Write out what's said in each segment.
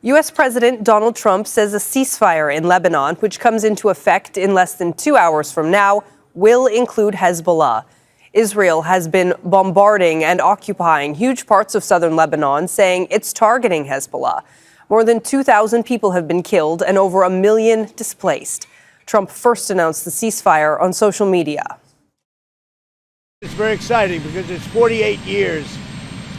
U.S. President Donald Trump says a ceasefire in Lebanon, which comes into effect in less than 2 hours from now, will include Hezbollah. Israel has been bombarding and occupying huge parts of southern Lebanon, saying it's targeting Hezbollah. More than 2,000 people have been killed and over 1 million displaced. Trump first announced the ceasefire on social media. It's very exciting because it's 48 years.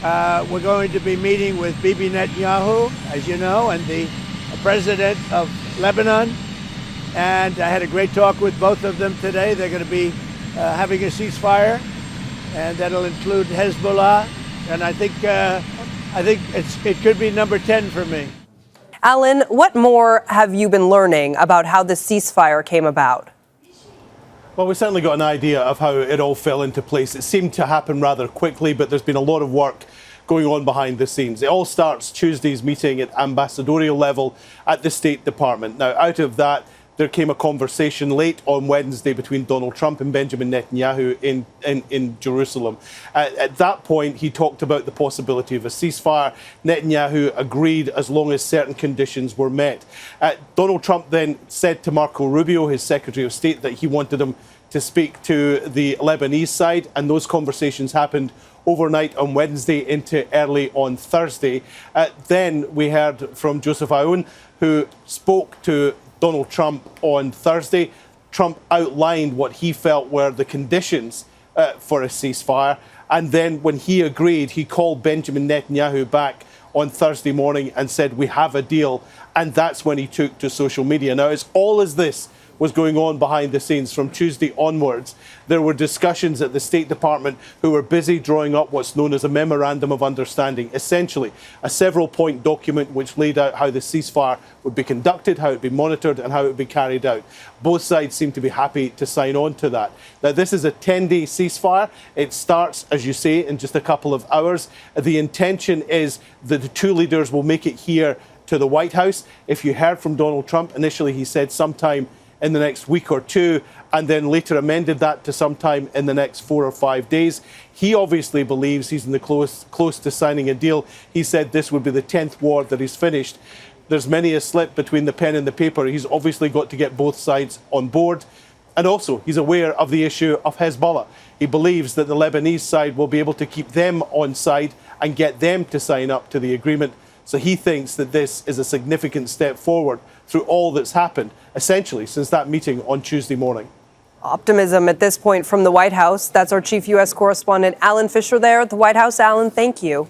We're going to be meeting with Bibi Netanyahu, as you know, and the president of Lebanon. And I had a great talk with both of them today. They're going to be having a ceasefire, and that'll include Hezbollah. And I think it could be number 10 for me. Alan, what more have you been learning about how the ceasefire came about? Well, we certainly got an idea of how it all fell into place. It seemed to happen rather quickly, but there's been a lot of work going on behind the scenes. It all starts Tuesday's meeting at ambassadorial level at the State Department. Now, out of that, there came a conversation late on Wednesday between Donald Trump and Benjamin Netanyahu in Jerusalem. At that point, he talked about the possibility of a ceasefire. Netanyahu agreed as long as certain conditions were met. Donald Trump then said to Marco Rubio, his Secretary of State, that he wanted him to speak to the Lebanese side, and those conversations happened overnight on Wednesday into early on Thursday. Then we heard from Joseph Aoun, who spoke to Donald Trump on Thursday. Trump outlined what he felt were the conditions for a ceasefire. And then when he agreed, he called Benjamin Netanyahu back on Thursday morning and said, "We have a deal." And that's when he took to social media. Now, as all as this was going on behind the scenes from Tuesday onwards, there were discussions at the State Department who were busy drawing up what's known as a Memorandum of Understanding, essentially a several-point document which laid out how the ceasefire would be conducted, how it would be monitored and how it would be carried out. Both sides seem to be happy to sign on to that. Now, this is a 10-day ceasefire. It starts, as you say, in just a couple of hours. The intention is that the two leaders will make it here to the White House. If you heard from Donald Trump, initially he said sometime in the next week or two, and then later amended that to sometime in the next 4 or 5 days. He obviously believes he's in the close to signing a deal. He said this would be the 10th war that he's finished. There's many a slip between the pen and the paper. He's obviously got to get both sides on board. And also, he's aware of the issue of Hezbollah. He believes that the Lebanese side will be able to keep them on side and get them to sign up to the agreement. So he thinks that this is a significant step forward through all that's happened, essentially, since that meeting on Tuesday morning. Optimism at this point from the White House. That's our chief U.S. correspondent, Alan Fisher, there at the White House. Alan, thank you.